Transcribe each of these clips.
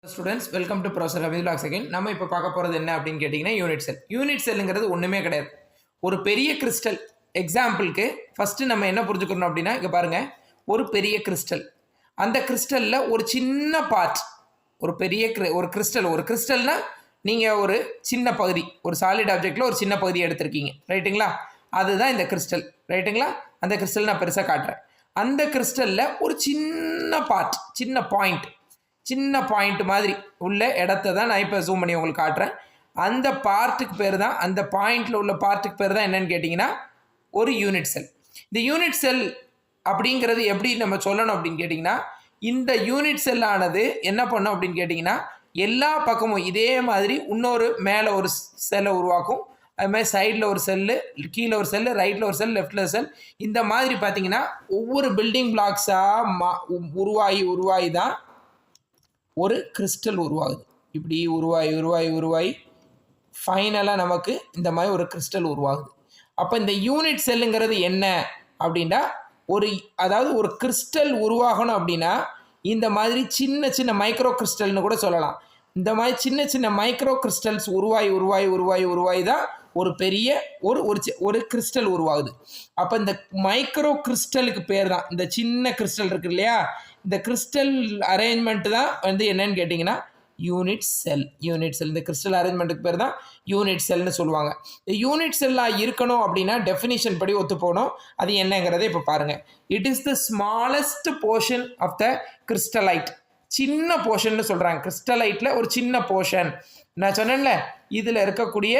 Students welcome to professor Ravi logs again. நம்ம இப்போ பார்க்க போகிறது என்ன அப்படின்னு கேட்டிங்கன்னா யூனிட் செல். யூனிட் செல்லுங்கிறது ஒன்றுமே கிடையாது, ஒரு பெரிய கிறிஸ்டல். எக்ஸாம்பிளுக்கு ஃபஸ்ட்டு நம்ம என்ன புரிஞ்சுக்கணும் அப்படின்னா, இங்கே பாருங்கள், ஒரு பெரிய கிறிஸ்டல். அந்த கிறிஸ்டலில் ஒரு சின்ன பார்ட், ஒரு பெரிய ஒரு கிறிஸ்டல்னால் நீங்கள் ஒரு சின்ன பகுதி, ஒரு சாலிட் ஆப்ஜெக்டில் ஒரு சின்ன பகுதியை எடுத்திருக்கீங்க, ரைட்டுங்களா? அதுதான் இந்த கிறிஸ்டல், ரைட்டுங்களா? அந்த கிறிஸ்டல் நான் பெருசாக காட்டுறேன். அந்த கிறிஸ்டலில் ஒரு சின்ன பார்ட், சின்ன பாயிண்ட் மாதிரி உள்ள இடத்த தான் நான் இப்போ ஜூம் பண்ணி உங்களுக்கு காட்டுறேன். அந்த பார்ட்டுக்கு பேர் தான், அந்த பாயிண்டில் உள்ள பார்ட்டுக்கு பேர் தான் என்னன்னு கேட்டிங்கன்னா ஒரு யூனிட் செல். இந்த யூனிட் செல் அப்படிங்கிறது எப்படி நம்ம சொல்லணும் அப்படின்னு கேட்டிங்கன்னா, இந்த யூனிட் செல்லானது என்ன பண்ணும் அப்படின்னு கேட்டிங்கன்னா, எல்லா பக்கமும் இதே மாதிரி இன்னொரு மேலே ஒரு செல்லை உருவாக்கும். அதுமாதிரி சைடில் ஒரு செல்லு, கீழே ஒரு செல்லு, ரைட்டில் ஒரு செல், லெஃப்டில் ஒரு செல். இந்த மாதிரி பார்த்திங்கன்னா ஒவ்வொரு பில்டிங் பிளாக்ஸாக உருவாகி தான் ஒரு கிறிஸ்டல் உருவாகுது. இப்படி உருவாகி ஃபைனலாக நமக்கு இந்த மாதிரி ஒரு கிறிஸ்டல் உருவாகுது. அப்போ இந்த யூனிட் செல்லுங்கிறது என்ன அப்படின்னா, அதாவது ஒரு கிறிஸ்டல் உருவாகணும் அப்படின்னா இந்த மாதிரி சின்ன மைக்ரோ கிறிஸ்டல்னு கூட சொல்லலாம். இந்த மாதிரி சின்ன மைக்ரோ கிறிஸ்டல்ஸ் உருவாகி தான் ஒரு பெரிய ஒரு கிறிஸ்டல் உருவாகுது. அப்போ இந்த மைக்ரோ கிறிஸ்டலுக்கு பேர் தான், இந்த சின்ன கிறிஸ்டல் இருக்கு இல்லையா, இந்த கிறிஸ்டல் அரேஞ்ச்மெண்ட் தான் என்னன்னு கேட்டிங்கன்னா யூனிட் செல். இந்த கிறிஸ்டல் அரேஞ்ச்மெண்ட்டுக்கு பேர் தான் யூனிட் செல்னு சொல்லுவாங்க. இந்த யூனிட் செல்லாக இருக்கணும் அப்படின்னா டெஃபினிஷன் படி ஒத்து போகணும். அது என்னங்கிறத இப்போ பாருங்கள். It is the smallest portion of the crystallite. சின்ன போர்ஷன்னு சொல்கிறாங்க. கிறிஸ்டலைட்டில் ஒரு சின்ன போர்ஷன், நான் சொன்னேன்ல, இதில் இருக்கக்கூடிய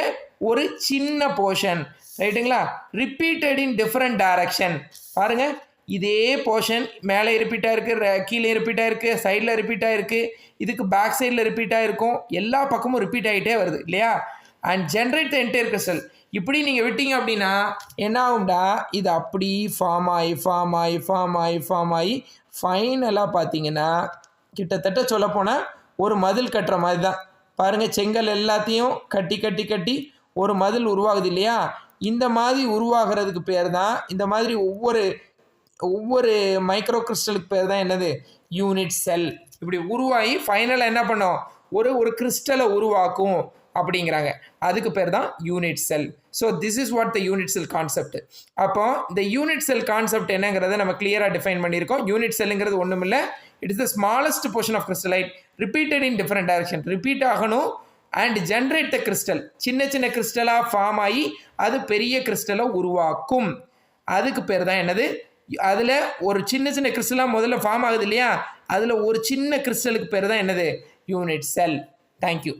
ஒரு சின்ன போர்ஷன், ரைட்டுங்களா? Repeated in different direction. பாருங்கள், இதே போர்ஷன் மேலே ரிப்பீட்டாக இருக்குது, கீழே ரிப்பீட்டாக இருக்குது, சைடில் ரிப்பீட்டாக இருக்குது, இதுக்கு பேக் சைடில் ரிப்பீட்டாக இருக்கும், எல்லா பக்கமும் ரிப்பீட் ஆகிட்டே வருது இல்லையா? And generate the entire crystal. இப்படி நீங்கள் விட்டீங்க அப்படின்னா என்ன ஆகும்டா, இது அப்படி ஃபார்ம் ஆகி ஃபைனலாக பார்த்தீங்கன்னா கிட்டத்தட்ட சொல்லப்போனால் ஒரு மதில் கட்டுற மாதிரி தான். பாருங்கள், செங்கல் எல்லாத்தையும் கட்டி ஒரு மதில் உருவாகுது இல்லையா? இந்த மாதிரி உருவாகிறதுக்கு பேர் தான், இந்த மாதிரி ஒவ்வொரு மைக்ரோ கிறிஸ்டலுக்கு பேர் தான் என்னது, யூனிட் செல். இப்படி உருவாகி ஃபைனலாக என்ன பண்ணோம், ஒரு கிறிஸ்டலை உருவாக்கும் அப்படிங்கிறாங்க. அதுக்கு பேர் தான் unit cell. So this is what the unit cell concept. அப்போ இந்த யூனிட் செல் கான்செப்ட் என்னங்கிறத நம்ம கிளியராக டிஃபைன் பண்ணியிருக்கோம். யூனிட் செல்லுங்கிறது ஒன்றும் இல்லை, it is the smallest portion of crystallite, repeated in different direction, repeat ஆகணும் அண்ட் ஜென்ரேட் த கிறிஸ்டல். சின்ன கிறிஸ்டலாக ஃபார்ம் ஆகி அது பெரிய கிறிஸ்டலை உருவாக்கும். அதுக்கு பேர் தான் என்னது, அதில் ஒரு சின்ன கிறிஸ்டலாக முதல்ல ஃபார்ம் ஆகுது இல்லையா, அதில் ஒரு சின்ன கிறிஸ்டலுக்கு பேர் தான் என்னது, யூனிட் செல். தேங்க்யூ.